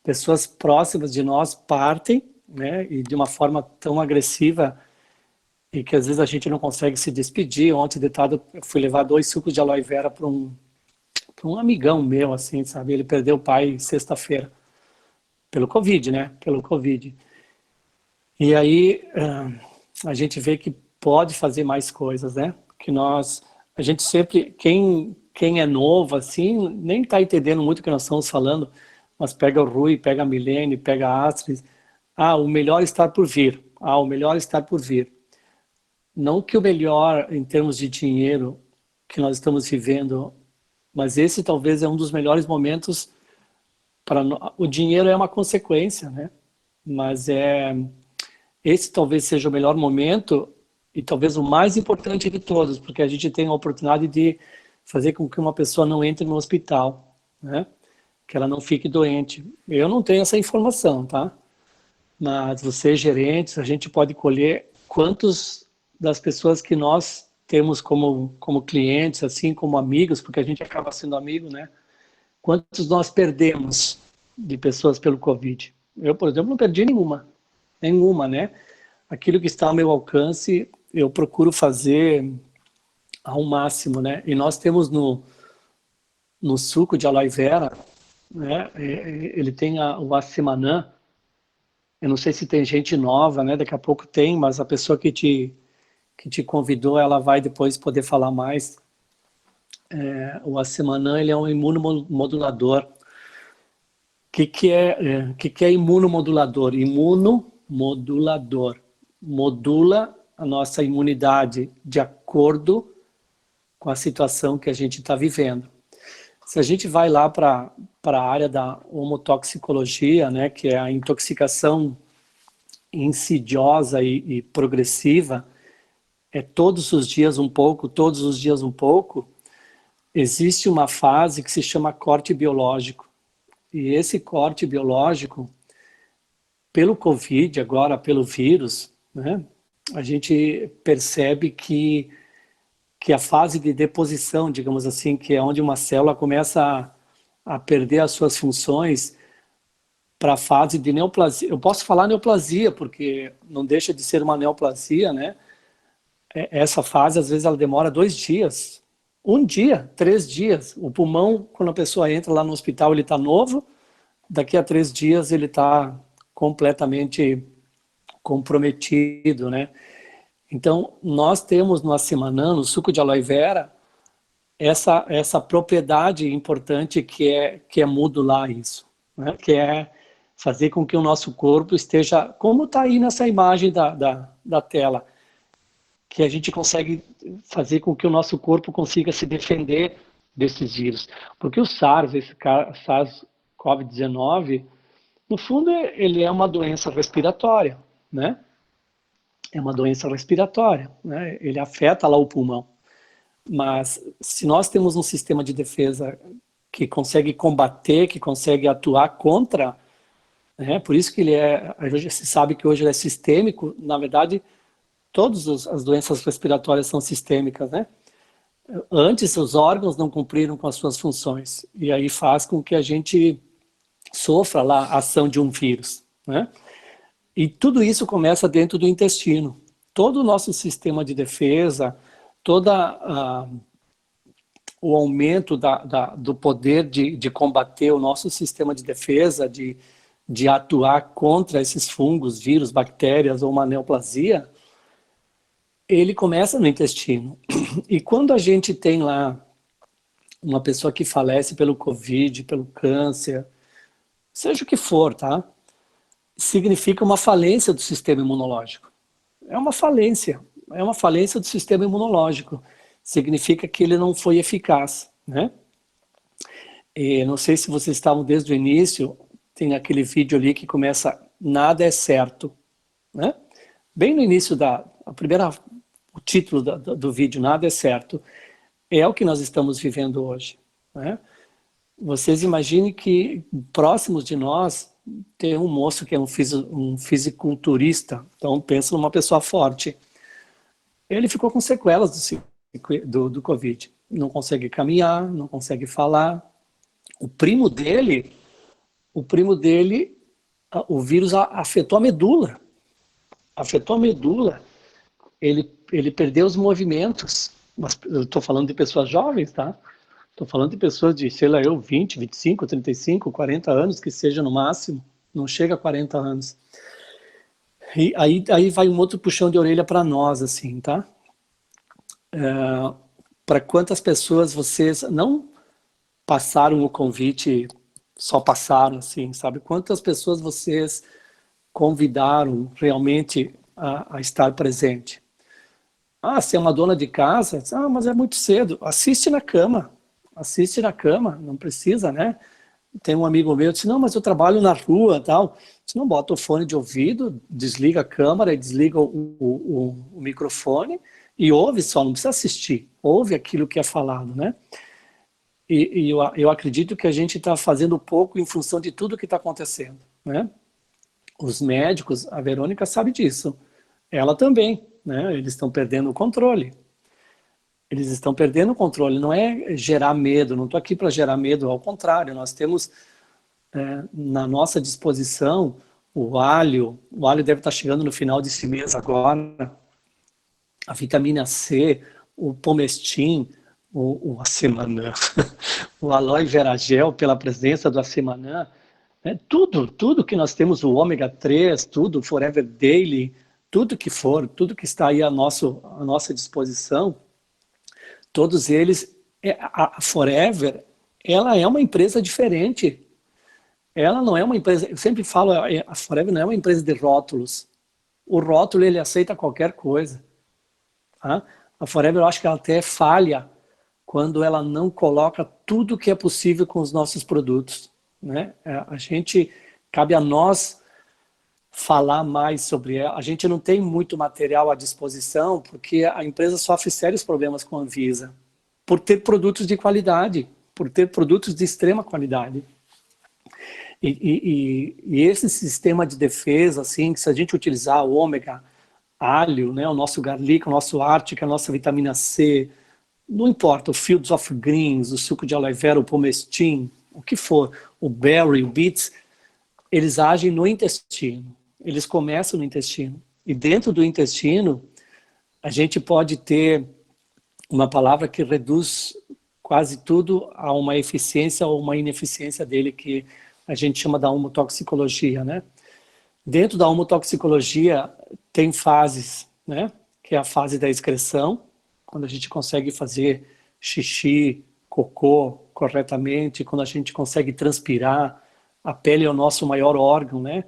pessoas próximas de nós partem, né, e de uma forma tão agressiva, e que às vezes a gente não consegue se despedir. Ontem de tarde eu fui levar 2 sucos de aloe vera para um amigão meu, assim, sabe? Ele perdeu o pai sexta-feira, pelo Covid, né? Pelo Covid. E aí a gente vê que pode fazer mais coisas, né? Que a gente sempre, quem é novo, assim, nem está entendendo muito o que nós estamos falando, mas pega o Rui, pega a Milene, pega a Astrid. Ah, o melhor está por vir. Ah, o melhor está por vir. Não que o melhor em termos de dinheiro que nós estamos vivendo, mas esse talvez é um dos melhores momentos para o dinheiro é uma consequência, né? Mas esse talvez seja o melhor momento e talvez o mais importante de todos, porque a gente tem a oportunidade de fazer com que uma pessoa não entre no hospital, né? Que ela não fique doente. Eu não tenho essa informação, tá? Mas vocês, gerentes, a gente pode colher quantos das pessoas que nós temos como clientes, assim, como amigos, porque a gente acaba sendo amigo, né? Quantos nós perdemos de pessoas pelo Covid? Eu, por exemplo, não perdi nenhuma, né? Aquilo que está ao meu alcance, eu procuro fazer ao máximo, né? E nós temos no suco de aloe vera, né? Ele tem o Acimanã. Eu não sei se tem gente nova, né? Daqui a pouco tem, mas a pessoa que te convidou, ela vai depois poder falar mais. O Acimanã, ele é um imunomodulador. Que é imunomodulador? Imunomodulador. Modula a nossa imunidade de acordo com a situação que a gente está vivendo. Se a gente vai lá para a área da homotoxicologia, né, que é a intoxicação insidiosa e progressiva, é todos os dias um pouco, todos os dias um pouco, existe uma fase que se chama corte biológico. E esse corte biológico, pelo Covid, agora pelo vírus, né, a gente percebe que a fase de deposição, digamos assim, que é onde uma célula começa a perder as suas funções para a fase de neoplasia. Eu posso falar neoplasia, porque não deixa de ser uma neoplasia, né? Essa fase, às vezes, ela demora 2 dias, 1 dia, 3 dias. O pulmão, quando a pessoa entra lá no hospital, ele está novo, daqui a 3 dias ele está completamente comprometido, né? Então, nós temos no Acimanã, no suco de aloe vera, essa propriedade importante que é modular isso, né? Que é fazer com que o nosso corpo esteja, como está aí nessa imagem da tela, que a gente consegue fazer com que o nosso corpo consiga se defender desses vírus. Porque o SARS, esse SARS-CoV-19, no fundo, ele é uma doença respiratória, né? É uma doença respiratória, né? Ele afeta lá o pulmão. Mas se nós temos um sistema de defesa que consegue combater, que consegue atuar contra, né? Por isso que hoje se sabe que hoje ele é sistêmico. Na verdade, todas as doenças respiratórias são sistêmicas, né? Antes os órgãos não cumpriram com as suas funções, e aí faz com que a gente sofra lá a ação de um vírus, né? E tudo isso começa dentro do intestino. Todo o nosso sistema de defesa, o aumento do poder de combater o nosso sistema de defesa, de atuar contra esses fungos, vírus, bactérias ou uma neoplasia, ele começa no intestino. E quando a gente tem lá uma pessoa que falece pelo Covid, pelo câncer, seja o que for, tá? Significa uma falência do sistema imunológico. É uma falência do sistema imunológico. Significa que ele não foi eficaz, né? E não sei se vocês estavam desde o início, tem aquele vídeo ali que começa, nada é certo, né? Bem no início o título do vídeo, nada é certo, é o que nós estamos vivendo hoje, né? Vocês imaginem que próximos de nós tem um moço que é um fisiculturista, então pensa numa pessoa forte. Ele ficou com sequelas do Covid. Não consegue caminhar, não consegue falar. O primo dele o primo dele, o vírus afetou a medula. Afetou a medula. Ele perdeu os movimentos. Mas eu estou falando de pessoas jovens, tá? Estou falando de pessoas de, sei lá, 20, 25, 35, 40 anos, que seja no máximo. Não chega a 40 anos. E aí vai um outro puxão de orelha para nós, assim, tá? Para quantas pessoas vocês não passaram o convite, só passaram, assim, sabe? Quantas pessoas vocês convidaram realmente a estar presente? Ah, se é uma dona de casa, mas é muito cedo. Assiste na cama, não precisa, né? Tem um amigo meu que disse, não, mas eu trabalho na rua e tal. Você não bota o fone de ouvido, desliga a câmera e desliga o microfone e ouve só, não precisa assistir. Ouve aquilo que é falado, né? E eu acredito que a gente está fazendo pouco em função de tudo que está acontecendo, né? Os médicos, a Verônica sabe disso. Ela também, né? Eles estão perdendo o controle. Eles estão perdendo o controle. Não é gerar medo, não estou aqui para gerar medo, ao contrário, nós temos na nossa disposição o alho deve estar chegando no final desse mês agora, a vitamina C, o Pomestim, o Acemanã, o Aloe Vera Gel pela presença do Acemanã, né? Tudo que nós temos, o ômega 3, tudo, Forever Daily, tudo que for, tudo que está aí à nossa disposição, todos eles, a Forever, ela é uma empresa diferente. Ela não é uma empresa, eu sempre falo, a Forever não é uma empresa de rótulos. O rótulo, ele aceita qualquer coisa. Tá? A Forever, eu acho que ela até falha quando ela não coloca tudo que é possível com os nossos produtos. Né? Cabe a nós falar mais sobre ela. A gente não tem muito material à disposição, porque a empresa sofre sérios problemas com a Anvisa, por ter produtos de qualidade, por ter produtos de extrema qualidade. E esse sistema de defesa, assim, que se a gente utilizar o ômega, alho, né, o nosso garlic, o nosso ártica, a nossa vitamina C, não importa, o Fields of Greens, o suco de aloe vera, o pomestim, o que for, o berry, o beets, eles agem no intestino, eles começam no intestino. E dentro do intestino, a gente pode ter uma palavra que reduz quase tudo a uma eficiência ou uma ineficiência dele, que a gente chama da homotoxicologia, né? Dentro da homotoxicologia tem fases, né? Que é a fase da excreção, quando a gente consegue fazer xixi, cocô corretamente, quando a gente consegue transpirar, a pele é o nosso maior órgão, né?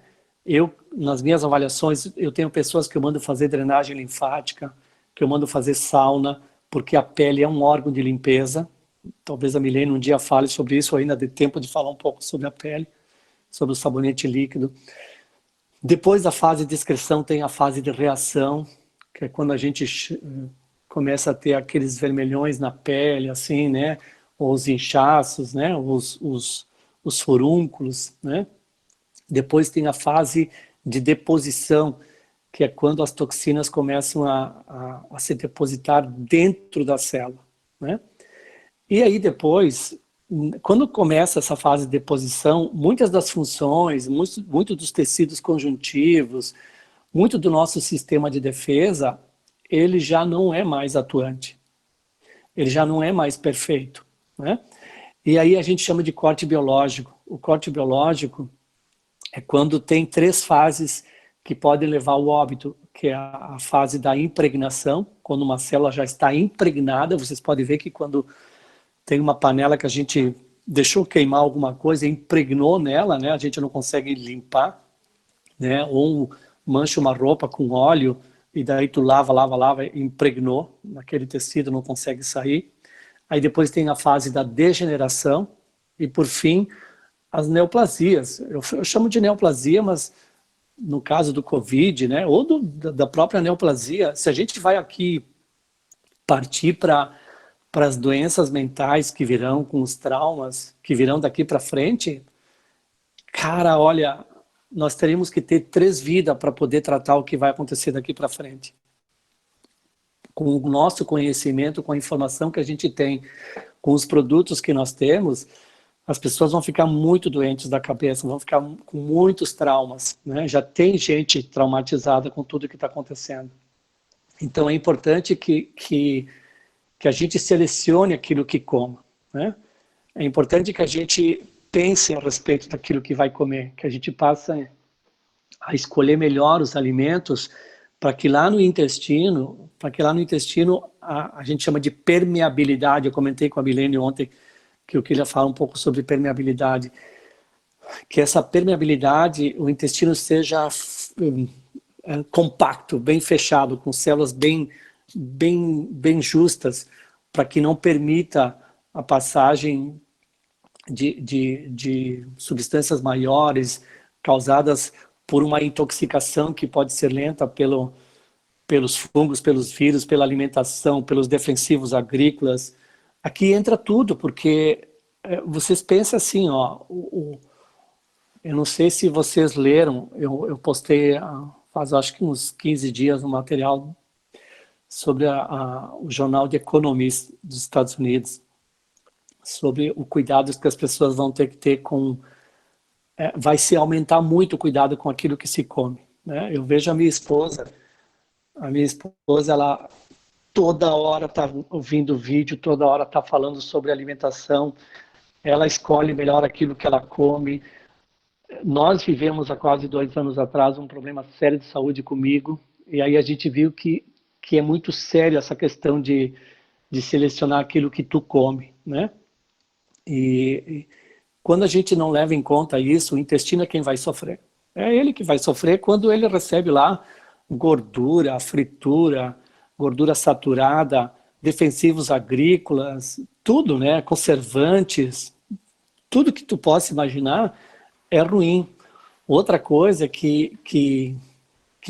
Nas minhas avaliações, eu tenho pessoas que eu mando fazer drenagem linfática, que eu mando fazer sauna, porque a pele é um órgão de limpeza. Talvez a Milene um dia fale sobre isso, ainda dê tempo de falar um pouco sobre a pele, sobre o sabonete líquido. Depois da fase de excreção tem a fase de reação, que é quando a gente começa a ter aqueles vermelhões na pele, assim, né? Ou os inchaços, né? Os furúnculos, né? Depois tem a fase de deposição, que é quando as toxinas começam a se depositar dentro da célula, né? E aí depois, quando começa essa fase de deposição, muitas das funções, muito dos tecidos conjuntivos, muito do nosso sistema de defesa, ele já não é mais atuante. Ele já não é mais perfeito, né? E aí a gente chama de corte biológico. O corte biológico é quando tem 3 fases que podem levar ao óbito, que é a fase da impregnação, quando uma célula já está impregnada. Vocês podem ver que quando tem uma panela que a gente deixou queimar alguma coisa, impregnou nela, né? A gente não consegue limpar, né? Ou mancha uma roupa com óleo e daí tu lava, impregnou naquele tecido, não consegue sair. Aí depois tem a fase da degeneração e, por fim, as neoplasias. Eu chamo de neoplasia, mas no caso do Covid, né? Ou da própria neoplasia, se a gente vai aqui partir para as doenças mentais que virão, com os traumas que virão daqui para frente, cara, olha, nós teríamos que ter 3 vidas para poder tratar o que vai acontecer daqui para frente. Com o nosso conhecimento, com a informação que a gente tem, com os produtos que nós temos, as pessoas vão ficar muito doentes da cabeça, vão ficar com muitos traumas, né? Já tem gente traumatizada com tudo que está acontecendo. Então é importante que a gente selecione aquilo que coma, né? É importante que a gente pense a respeito daquilo que vai comer, que a gente passe a escolher melhor os alimentos para que lá no intestino, a gente chama de permeabilidade. Eu comentei com a Milene ontem que eu queria falar um pouco sobre permeabilidade, que essa permeabilidade, o intestino seja compacto, bem fechado, com células bem justas, para que não permita a passagem de substâncias maiores causadas por uma intoxicação que pode ser lenta pelos fungos, pelos vírus, pela alimentação, pelos defensivos agrícolas. Aqui entra tudo, porque vocês pensam assim, ó, eu não sei se vocês leram, eu postei faz acho que uns 15 dias um material sobre o Jornal de Economist dos Estados Unidos, sobre o cuidado que as pessoas vão ter que ter com... vai se aumentar muito o cuidado com aquilo que se come, né? Eu vejo a minha esposa, ela toda hora está ouvindo vídeo, toda hora está falando sobre alimentação, ela escolhe melhor aquilo que ela come. Nós vivemos há quase 2 anos atrás um problema sério de saúde comigo, e aí a gente viu que é muito sério essa questão de selecionar aquilo que tu come, né? E quando a gente não leva em conta isso, o intestino é quem vai sofrer. É ele que vai sofrer quando ele recebe lá gordura, fritura, gordura saturada, defensivos agrícolas, tudo, né? Conservantes, tudo que tu possa imaginar é ruim. Outra coisa que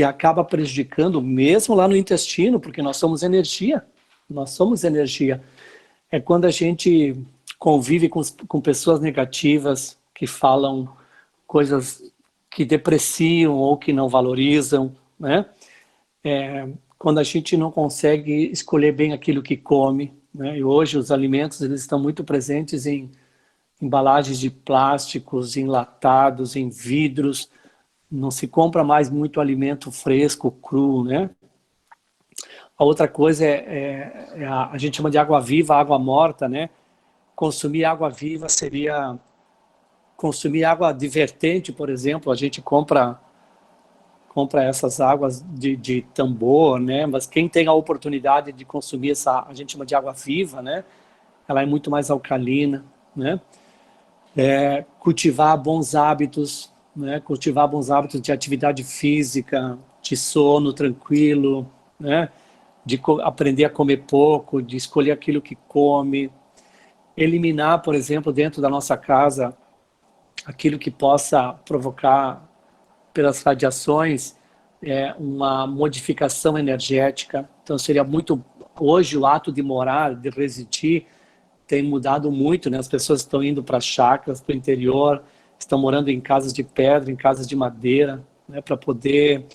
acaba prejudicando mesmo lá no intestino, porque nós somos energia, é quando a gente convive com pessoas negativas, que falam coisas que depreciam ou que não valorizam, né? Quando a gente não consegue escolher bem aquilo que come, né? E hoje os alimentos eles estão muito presentes em embalagens de plásticos, enlatados, em vidros, não se compra mais muito alimento fresco, cru, né? A outra coisa a gente chama de água viva, água morta, né? Consumir água viva seria consumir água divertente, por exemplo. A gente compra essas águas de tambor, né? Mas quem tem a oportunidade de consumir a gente chama de água viva, né? Ela é muito mais alcalina, né? Cultivar bons hábitos, né? Cultivar bons hábitos de atividade física, de sono tranquilo, né? De aprender a comer pouco, de escolher aquilo que come, eliminar, por exemplo, dentro da nossa casa, aquilo que possa provocar, pelas radiações, uma modificação energética. Então seria muito, hoje o ato de morar, de residir, tem mudado muito, né? As pessoas estão indo para chácaras, para o interior, estão morando em casas de pedra, em casas de madeira, né? Para poder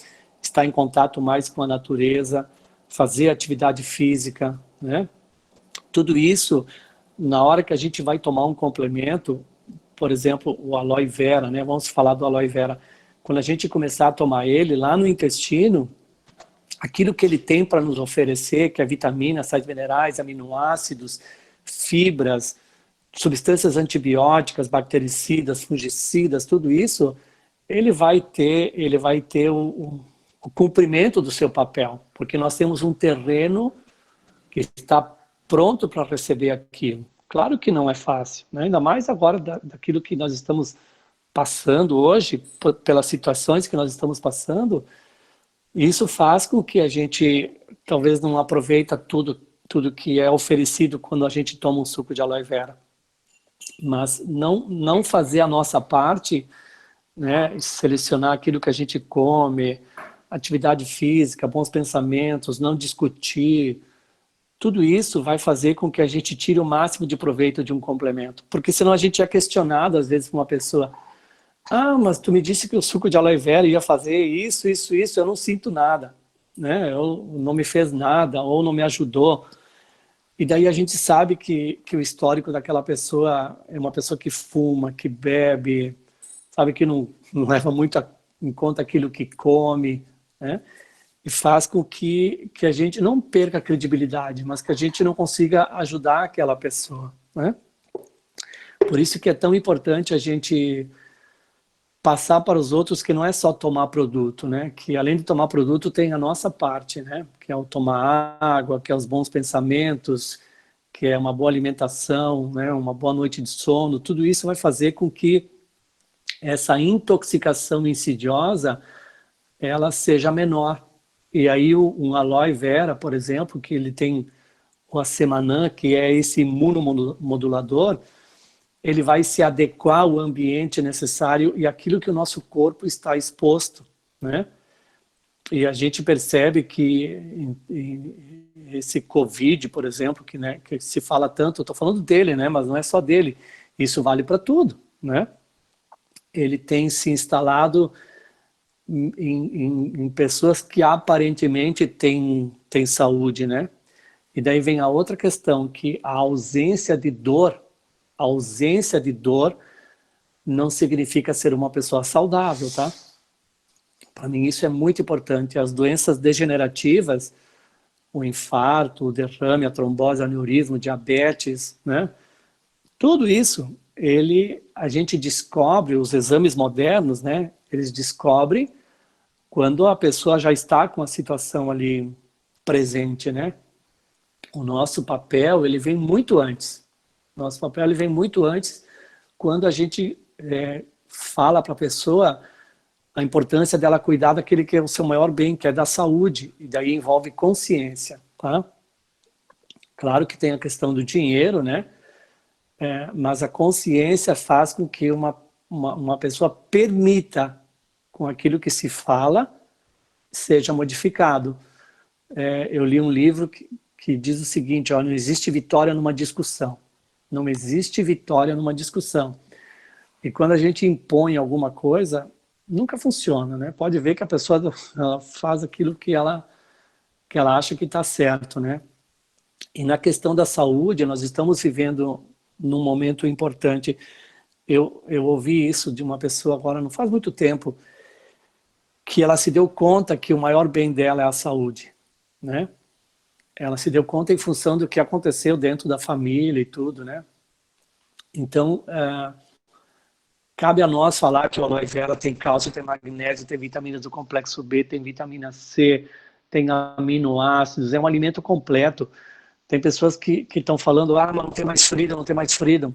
estar em contato mais com a natureza, fazer atividade física, né? Tudo isso, na hora que a gente vai tomar um complemento, por exemplo, o aloe vera, né? Vamos falar do aloe vera. Quando a gente começar a tomar ele, lá no intestino, aquilo que ele tem para nos oferecer, que é vitaminas, sais minerais, aminoácidos, fibras, substâncias antibióticas, bactericidas, fungicidas, tudo isso, ele vai ter o cumprimento do seu papel, porque nós temos um terreno que está pronto para receber aquilo. Claro que não é fácil, né? Ainda mais agora daquilo que nós estamos passando hoje, pelas situações que nós estamos passando, isso faz com que a gente talvez não aproveita tudo que é oferecido quando a gente toma um suco de aloe vera. Mas não fazer a nossa parte, né? Selecionar aquilo que a gente come, atividade física, bons pensamentos, não discutir, tudo isso vai fazer com que a gente tire o máximo de proveito de um complemento. Porque senão a gente é questionado, às vezes, por uma pessoa: ah, mas tu me disse que o suco de aloe vera ia fazer isso, eu não sinto nada, né? Não me fez nada, ou não me ajudou. E daí a gente sabe que o histórico daquela pessoa é uma pessoa que fuma, que bebe, sabe, que não leva muito em conta aquilo que come, né? E faz com que a gente não perca a credibilidade, mas que a gente não consiga ajudar aquela pessoa, né? Por isso que é tão importante a gente passar para os outros que não é só tomar produto, né? Que além de tomar produto tem a nossa parte, né? Que é o tomar água, que é os bons pensamentos, que é uma boa alimentação, né? Uma boa noite de sono. Tudo isso vai fazer com que essa intoxicação insidiosa ela seja menor. E aí um aloe vera, por exemplo, que ele tem o acemanã, que é esse imunomodulador, ele vai se adequar ao ambiente necessário e aquilo que o nosso corpo está exposto, né? E a gente percebe que esse Covid, por exemplo, que, né, que se fala tanto, eu estou falando dele, né, mas não é só dele, isso vale para tudo, né? Ele tem se instalado em pessoas que aparentemente têm saúde, né? E daí vem a outra questão, que a ausência de dor não significa ser uma pessoa saudável, tá? Para mim isso é muito importante. As doenças degenerativas, o infarto, o derrame, a trombose, o aneurisma, o diabetes, né? Tudo isso, a gente descobre, os exames modernos, né? Eles descobrem quando a pessoa já está com a situação ali presente, né? O nosso papel, ele vem muito antes. Nosso papel, ele vem muito antes quando a gente fala para a pessoa a importância dela cuidar daquele que é o seu maior bem, que é da saúde, e daí envolve consciência, tá? Claro que tem a questão do dinheiro, né? Mas a consciência faz com que uma pessoa permita com aquilo que se fala seja modificado. Eu li um livro que diz o seguinte, ó, não existe vitória numa discussão. Não existe vitória numa discussão. E quando a gente impõe alguma coisa, nunca funciona, né? Pode ver que a pessoa ela faz aquilo que ela acha que está certo, né? E na questão da saúde, nós estamos vivendo num momento importante. Eu ouvi isso de uma pessoa agora, não faz muito tempo, que ela se deu conta que o maior bem dela é a saúde, né? Ela se deu conta em função do que aconteceu dentro da família e tudo, né? Então, cabe a nós falar que o aloe vera tem cálcio, tem magnésio, tem vitaminas do complexo B, tem vitamina C, tem aminoácidos, é um alimento completo. Tem pessoas que estão falando, mas não tem mais freedom, não tem mais freedom.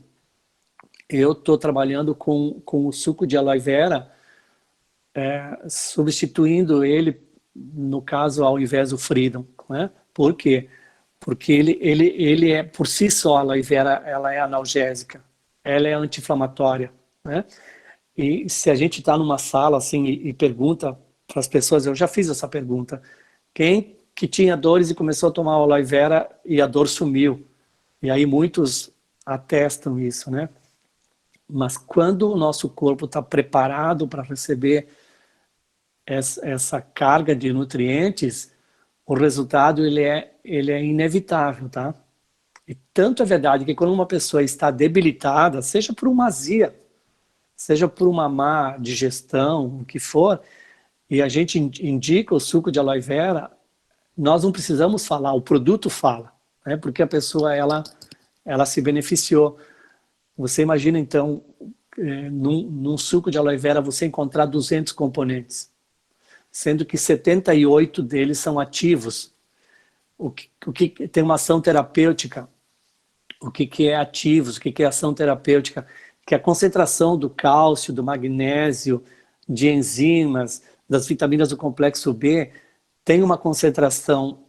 Eu estou trabalhando com o suco de aloe vera, substituindo ele, no caso, ao invés do freedom, né? Por quê? Porque ele é, por si só, a aloe vera, ela é analgésica, ela é anti-inflamatória, né? E se a gente está numa sala assim e pergunta para as pessoas, eu já fiz essa pergunta, quem que tinha dores e começou a tomar aloe vera e a dor sumiu? E aí muitos atestam isso, né? Mas quando o nosso corpo está preparado para receber essa carga de nutrientes, o resultado ele é inevitável, tá? E tanto é verdade que quando uma pessoa está debilitada, seja por uma azia, seja por uma má digestão, o que for, e a gente indica o suco de aloe vera, nós não precisamos falar, o produto fala, né? Porque a pessoa ela se beneficiou. Você imagina então, num suco de aloe vera você encontrar 200 componentes, sendo que 78 deles são ativos. O que tem uma ação terapêutica? O que é ativos? O que é ação terapêutica? Que é a concentração do cálcio, do magnésio, de enzimas, das vitaminas do complexo B, tem uma concentração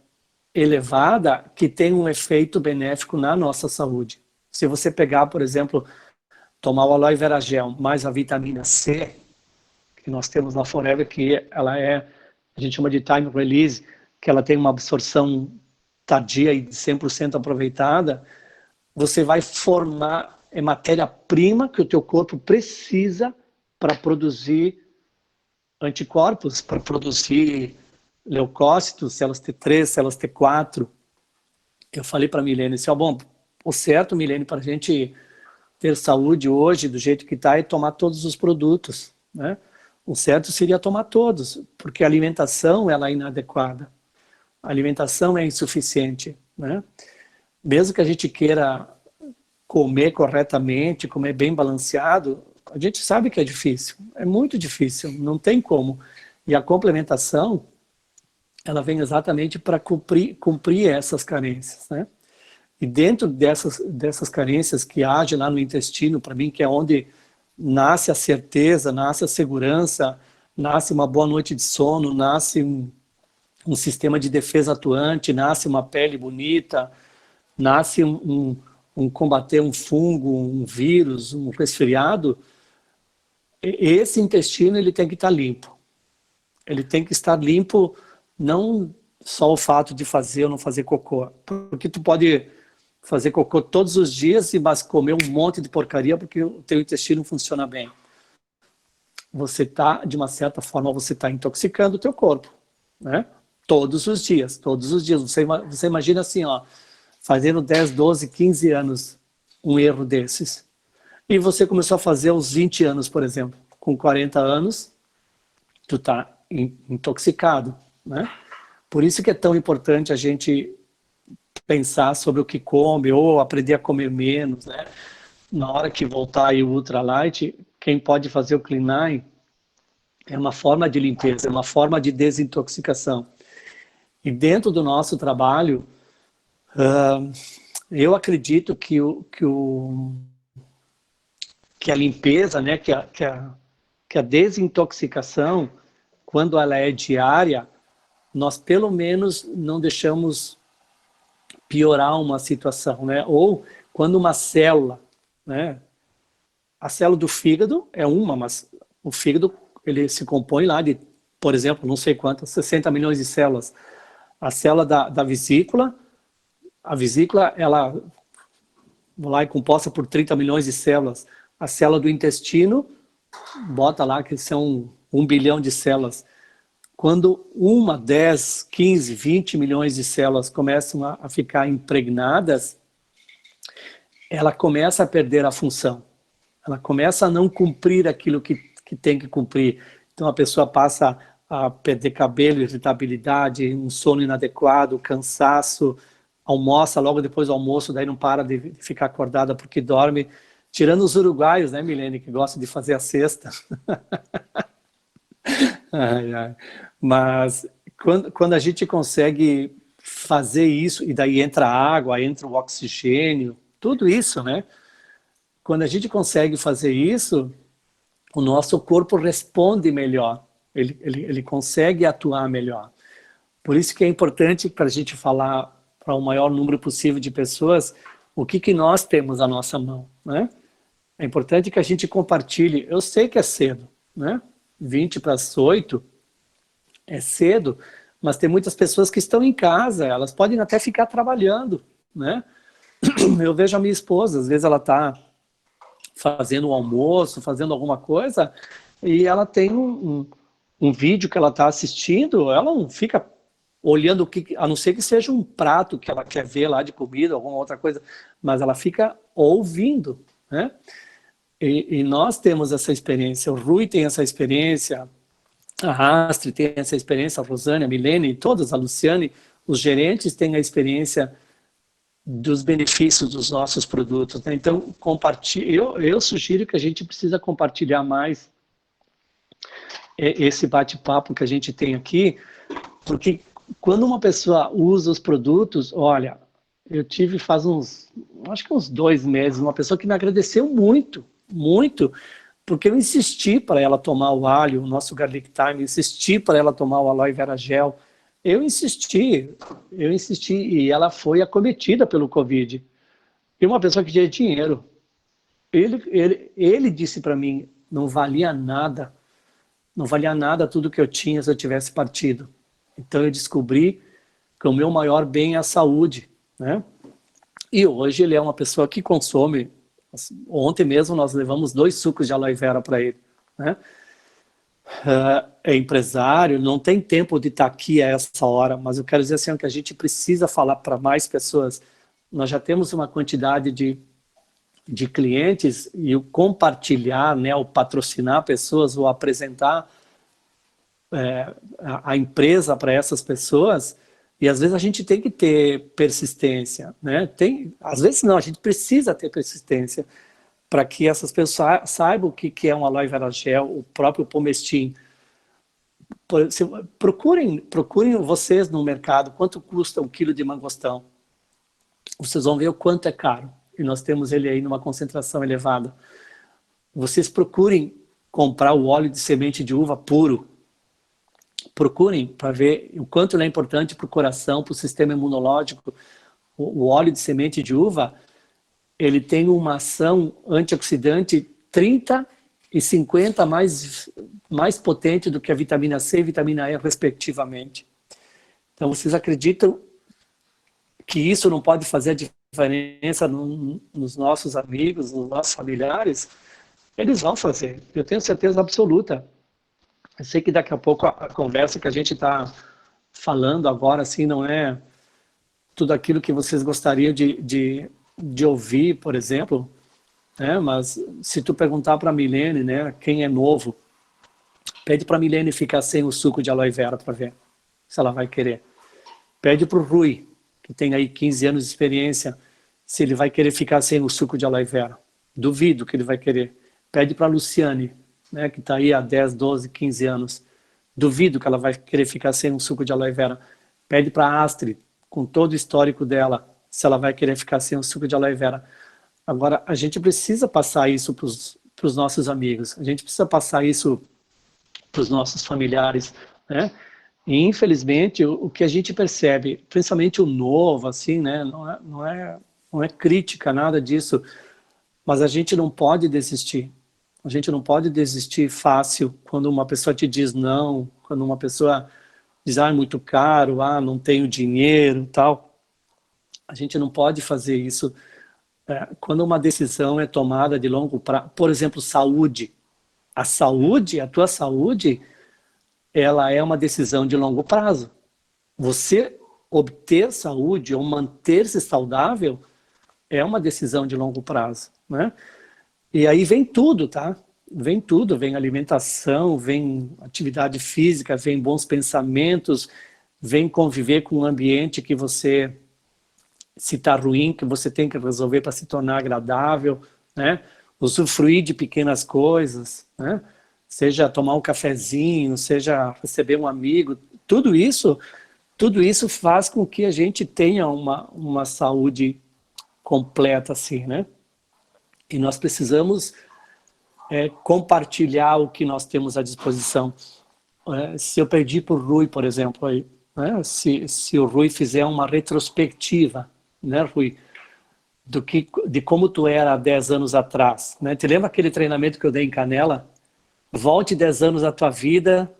elevada que tem um efeito benéfico na nossa saúde. Se você pegar, por exemplo, tomar o aloe vera gel mais a vitamina C, que nós temos na Forever, que ela a gente chama de time release, que ela tem uma absorção tardia e de 100% aproveitada, você vai formar matéria-prima que o teu corpo precisa para produzir anticorpos, para produzir leucócitos, células T3, células T4. eu falei para a Milene, assim, ó, bom, o certo, Milene, para a gente ter saúde hoje, do jeito que está, é tomar todos os produtos, né? O certo seria tomar todos, porque a alimentação ela é inadequada, a alimentação é insuficiente, né? Mesmo que a gente queira comer corretamente, comer bem balanceado, a gente sabe que é difícil, é muito difícil, não tem como. E a complementação, ela vem exatamente para cumprir essas carências, né? E dentro dessas carências que age lá no intestino, para mim, que é onde nasce a certeza, nasce a segurança, nasce uma boa noite de sono, nasce um sistema de defesa atuante, nasce uma pele bonita, nasce um combater um fungo, um vírus, um resfriado. Esse intestino ele tem que estar limpo. Ele tem que estar limpo, não só o fato de fazer ou não fazer cocô, porque tu pode fazer cocô todos os dias e mas comer um monte de porcaria porque o teu intestino funciona bem. Você está, de uma certa forma, você está intoxicando o teu corpo, né? Todos os dias, todos os dias. Você imagina assim, ó, fazendo 10, 12, 15 anos um erro desses. E você começou a fazer aos 20 anos, por exemplo. Com 40 anos, tu está intoxicado, né? Por isso que é tão importante a gente pensar sobre o que come ou aprender a comer menos, né? Na hora que voltar aí o ultralight, quem pode fazer o Clean 9 é uma forma de limpeza, é uma forma de desintoxicação. E dentro do nosso trabalho, eu acredito que a limpeza, né, que a desintoxicação, quando ela é diária, nós pelo menos não deixamos piorar uma situação, né? Ou quando uma célula, né? A célula do fígado é uma, mas o fígado ele se compõe lá de, por exemplo, não sei quantas, 60 milhões de células. A célula da vesícula, a vesícula, ela lá, é composta por 30 milhões de células. A célula do intestino, bota lá que são 1 bilhão de células. Quando 10, 15, 20 milhões de células começam a ficar impregnadas, ela começa a perder a função. Ela começa a não cumprir aquilo que tem que cumprir. Então a pessoa passa a perder cabelo, irritabilidade, um sono inadequado, cansaço, almoça logo depois do almoço, daí não para de ficar acordada porque dorme. Tirando os uruguaios, né, Milene, que gostam de fazer a cesta. Ai, ai. Mas quando a gente consegue fazer isso, e daí entra a água, entra o oxigênio, tudo isso, né? Quando a gente consegue fazer isso, o nosso corpo responde melhor, ele consegue atuar melhor. Por isso que é importante para a gente falar para o maior número possível de pessoas o que nós temos à nossa mão, né? É importante que a gente compartilhe. Eu sei que é cedo, né? 20 para as 8 é cedo, mas tem muitas pessoas que estão em casa, elas podem até ficar trabalhando, né? Eu vejo a minha esposa, às vezes ela está fazendo um almoço, fazendo alguma coisa, e ela tem um vídeo que ela está assistindo, ela não fica olhando o que, a não ser que seja um prato que ela quer ver lá de comida, alguma outra coisa, mas ela fica ouvindo, né? E nós temos essa experiência, o Rui tem essa experiência, a Astrid tem essa experiência, a Rosane, a Milene, todas, a Luciane, os gerentes têm a experiência dos benefícios dos nossos produtos, né? Então, eu sugiro que a gente precisa compartilhar mais esse bate-papo que a gente tem aqui, porque quando uma pessoa usa os produtos, olha, eu tive acho que uns 2 meses, uma pessoa que me agradeceu muito, muito, porque eu insisti para ela tomar o alho, o nosso Garlic Thyme, insisti para ela tomar o Aloe Vera Gel, eu insisti, e ela foi acometida pelo Covid. E uma pessoa que tinha dinheiro, ele disse para mim, não valia nada tudo que eu tinha se eu tivesse partido. Então eu descobri que o meu maior bem é a saúde, né? E hoje ele é uma pessoa que consome, ontem mesmo nós levamos 2 sucos de aloe vera para ele, né? é empresário, não tem tempo de estar aqui a essa hora, mas eu quero dizer assim, que a gente precisa falar para mais pessoas. Nós já temos uma quantidade de clientes e o compartilhar, né, o patrocinar pessoas, ou apresentar a empresa para essas pessoas, e às vezes a gente tem que ter persistência, né? Às vezes não, a gente precisa ter persistência para que essas pessoas saibam o que é um aloe vera gel, o próprio Pomestin. Procurem vocês no mercado quanto custa 1 quilo de mangostão. Vocês vão ver o quanto é caro, e nós temos ele aí numa concentração elevada. Vocês procurem comprar o óleo de semente de uva puro. Procurem para ver o quanto ele é importante para o coração, para o sistema imunológico. O óleo de semente de uva, ele tem uma ação antioxidante 30 e 50 mais potente do que a vitamina C e vitamina E, respectivamente. Então, vocês acreditam que isso não pode fazer a diferença nos nossos amigos, nos nossos familiares? Eles vão fazer, eu tenho certeza absoluta. Eu sei que daqui a pouco a conversa que a gente está falando agora, assim, não é tudo aquilo que vocês gostariam de ouvir, por exemplo, né? Mas se tu perguntar para a Milene, né, quem é novo, pede para a Milene ficar sem o suco de aloe vera para ver se ela vai querer. Pede para o Rui, que tem aí 15 anos de experiência, se ele vai querer ficar sem o suco de aloe vera. Duvido que ele vai querer. Pede para a Luciane, né, que está aí há 10, 12, 15 anos. Duvido que ela vai querer ficar sem um suco de aloe vera. Pede para a Astrid, com todo o histórico dela, se ela vai querer ficar sem um suco de aloe vera. Agora, a gente precisa passar isso para os nossos amigos, a gente precisa passar isso para os nossos familiares, né? E, infelizmente, o que a gente percebe, principalmente o novo, assim, né, não é crítica, nada disso, mas a gente não pode desistir. A gente não pode desistir fácil quando uma pessoa te diz não, quando uma pessoa diz, é muito caro, não tenho dinheiro, tal. A gente não pode fazer isso. Quando uma decisão é tomada de longo prazo, por exemplo, saúde. A tua saúde, ela é uma decisão de longo prazo. Você obter saúde ou manter-se saudável é uma decisão de longo prazo, né? E aí vem tudo, tá? Vem tudo, vem alimentação, vem atividade física, vem bons pensamentos, vem conviver com um ambiente que você, se está ruim, que você tem que resolver para se tornar agradável, né? Usufruir de pequenas coisas, né? Seja tomar um cafezinho, seja receber um amigo, tudo isso faz com que a gente tenha uma saúde completa, assim, né? E nós precisamos compartilhar o que nós temos à disposição. Se eu pedir para o Rui, por exemplo, aí, né? Se o Rui fizer uma retrospectiva, né, Rui, de como tu era há 10 anos atrás, né? Te lembra aquele treinamento que eu dei em Canela? Volte 10 anos à tua vida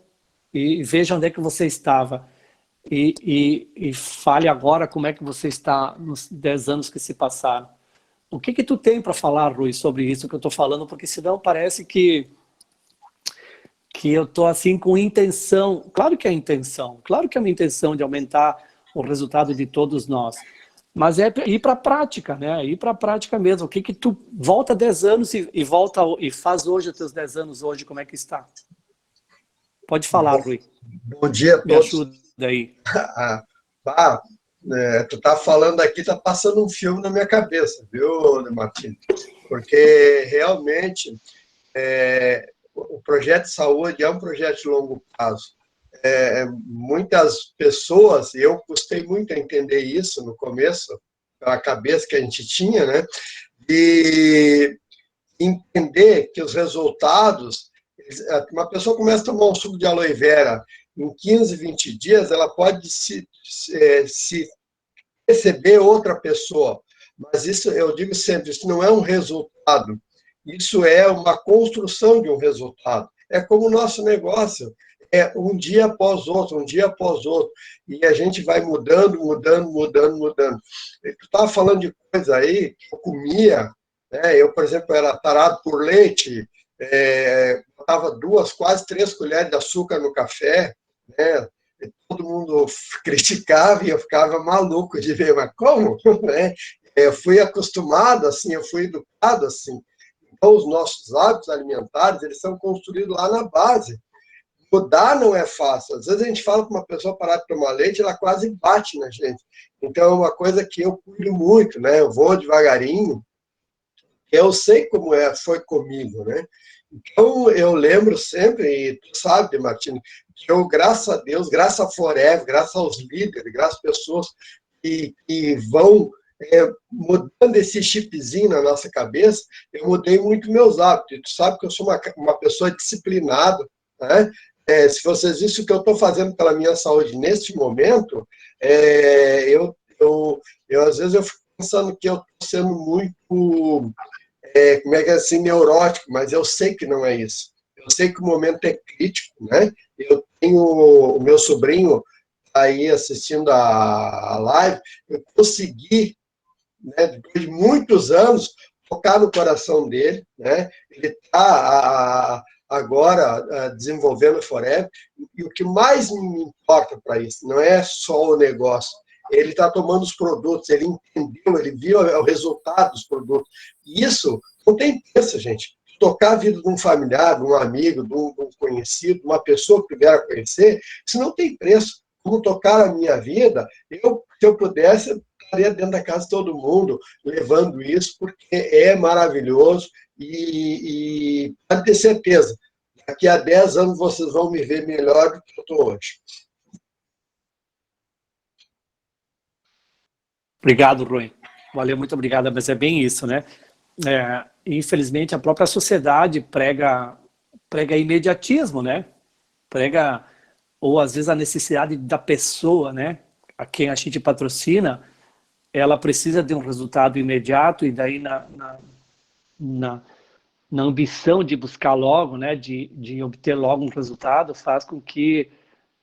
e veja onde é que você estava. E fale agora como é que você está nos 10 anos que se passaram. O que tu tem para falar, Rui, sobre isso que eu estou falando? Porque senão parece que eu estou assim com intenção. Claro que é intenção, claro que é uma intenção de aumentar o resultado de todos nós. Mas é ir para a prática, né? Ir para a prática mesmo. O que tu volta 10 anos e volta e faz hoje os teus 10 anos hoje, como é que está? Pode falar, Rui. Bom dia a Me todos. ajuda aí. Tu tá falando aqui, tá passando um filme na minha cabeça, viu, Martins? Porque realmente o projeto de saúde é um projeto de longo prazo. Muitas pessoas, e eu custei muito a entender isso no começo, pela cabeça que a gente tinha, né? E entender que os resultados, uma pessoa começa a tomar um suco de aloe vera, em 15, 20 dias, ela pode se receber outra pessoa. Mas isso, eu digo sempre, isso não é um resultado. Isso é uma construção de um resultado. É como o nosso negócio. É um dia após outro, um dia após outro. E a gente vai mudando, mudando, mudando, mudando. Tu estava falando de coisa aí que eu comia, né? Eu, por exemplo, era tarado por leite, botava 2, quase 3 colheres de açúcar no café, né? E todo mundo criticava e eu ficava maluco de ver, mas como? Né? Eu fui acostumado assim, eu fui educado assim. Então, os nossos hábitos alimentares, eles são construídos lá na base. Mudar não é fácil. Às vezes a gente fala para uma pessoa parar de tomar leite, ela quase bate na gente. Então, é uma coisa que eu cuido muito, né? Eu vou devagarinho, eu sei como foi comigo, né? Então, eu lembro sempre, e tu sabe, Martins, que eu, graças a Deus, graças a Forever, graças aos líderes, graças às pessoas que vão mudando esse chipzinho na nossa cabeça, eu mudei muito meus hábitos. E tu sabe que eu sou uma pessoa disciplinada, né? Se vocês vissem o que eu estou fazendo pela minha saúde neste momento, eu às vezes eu fico pensando que eu estou sendo muito como é que é assim, neurótico, mas eu sei que não é isso. Eu sei que o momento é crítico, né? Eu tenho o meu sobrinho aí assistindo a live, eu consegui, né, depois de muitos anos, tocar no coração dele, né? Ele está agora desenvolvendo o Forever, e o que mais me importa para isso não é só o negócio, ele está tomando os produtos, ele entendeu, ele viu o resultado dos produtos. E isso não tem preço, gente. Tocar a vida de um familiar, de um amigo, de um conhecido, de uma pessoa que vier a conhecer, isso não tem preço. Como tocar a minha vida, se eu pudesse, eu estaria dentro da casa de todo mundo, levando isso, porque é maravilhoso e pode ter certeza, daqui a 10 anos vocês vão me ver melhor do que eu estou hoje. Obrigado, Rui. Valeu, muito obrigado. Mas é bem isso, né? Infelizmente, a própria sociedade prega imediatismo, né? Prega, ou às vezes a necessidade da pessoa, né? A quem a gente patrocina, ela precisa de um resultado imediato e daí na ambição de buscar logo, né? De obter logo um resultado, faz com que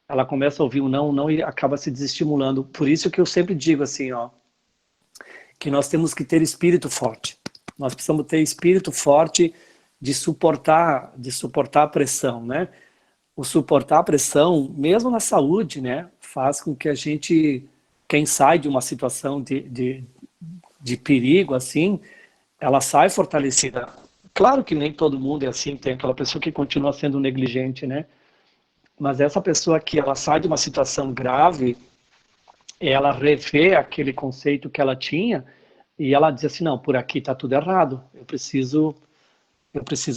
ela comece a ouvir um não e acaba se desestimulando. Por isso que eu sempre digo assim, ó, que nós temos que ter espírito forte. Nós precisamos ter espírito forte de suportar a pressão, né? O suportar a pressão, mesmo na saúde, né, faz com que a gente, quem sai de uma situação de perigo, assim, ela sai fortalecida. Claro que nem todo mundo é assim, tem aquela pessoa que continua sendo negligente, né? Mas essa pessoa que ela sai de uma situação grave, ela revê aquele conceito que ela tinha e ela diz assim, não, por aqui está tudo errado, eu preciso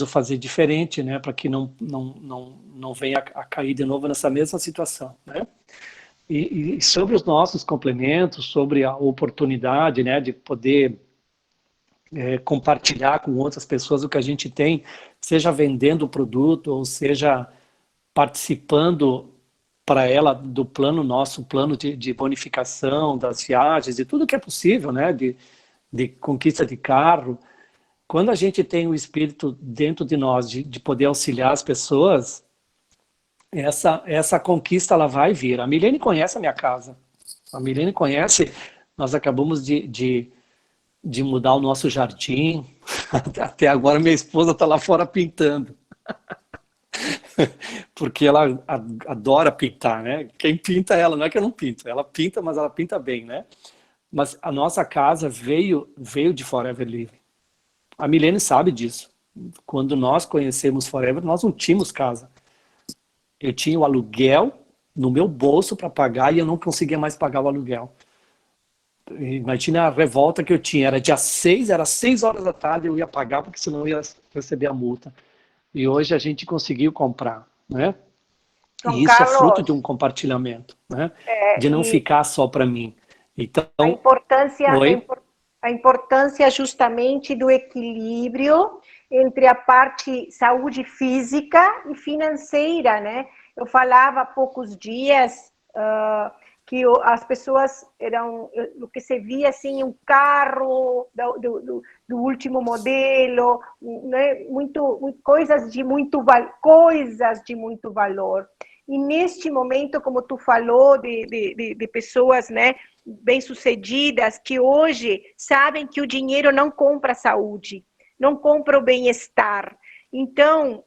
fazer diferente, né, para que não venha a cair de novo nessa mesma situação, né? E sobre os nossos complementos, sobre a oportunidade, né, de poder compartilhar com outras pessoas o que a gente tem, seja vendendo o produto ou seja participando para ela do nosso plano de bonificação das viagens, de tudo que é possível, né? De conquista de carro. Quando a gente tem o espírito dentro de nós de poder auxiliar as pessoas, essa conquista ela vai vir. A Milene conhece a minha casa. A Milene conhece, nós acabamos de mudar o nosso jardim. Até agora minha esposa está lá fora pintando. Porque ela adora pintar, né? Quem pinta é ela, não é que eu não pinto. Ela pinta, mas ela pinta bem, né? Mas a nossa casa veio de Forever Living. A Milene sabe disso. Quando nós conhecemos Forever, nós não tínhamos casa. Eu tinha o aluguel no meu bolso para pagar e eu não conseguia mais pagar o aluguel. Imagina a revolta que eu tinha. Era dia 6, era 6 horas da tarde, eu ia pagar porque senão eu ia receber a multa. E hoje a gente conseguiu comprar, né? João E isso é fruto Carlos, de um compartilhamento, né? De não ficar só para mim. Então, oi? a importância justamente do equilíbrio entre a parte saúde física e financeira, né? Eu falava há poucos dias que as pessoas o que se via assim, um carro do último modelo, né? Coisas de muito valor. E neste momento, como tu falou, de pessoas, né, bem-sucedidas, que hoje sabem que o dinheiro não compra a saúde, não compra o bem-estar. Então,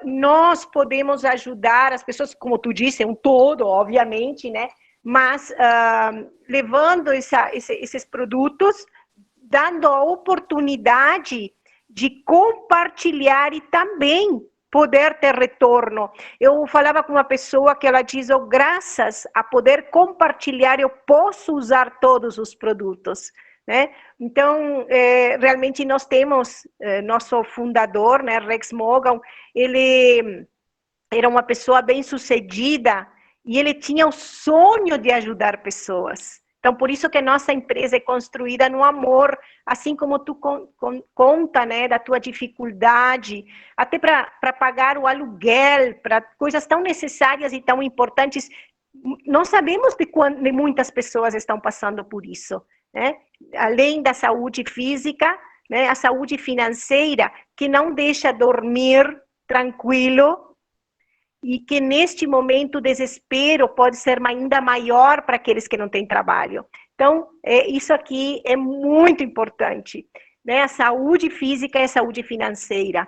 nós podemos ajudar as pessoas, como tu disse, é um todo, obviamente, né? Mas levando esses produtos, dando a oportunidade de compartilhar e também poder ter retorno. Eu falava com uma pessoa que ela diz, oh, graças a poder compartilhar, eu posso usar todos os produtos. Né? Então, realmente nós temos nosso fundador, né, Rex Morgan, ele era uma pessoa bem-sucedida e ele tinha o sonho de ajudar pessoas. Então, por isso que nossa empresa é construída no amor, assim como tu conta, né, da tua dificuldade, até para pagar o aluguel, para coisas tão necessárias e tão importantes. Nós sabemos de muitas pessoas estão passando por isso, né? Além da saúde física, né, a saúde financeira, que não deixa dormir tranquilo, e que neste momento o desespero pode ser ainda maior para aqueles que não têm trabalho. Então, isso aqui é muito importante, né? A saúde física e a saúde financeira.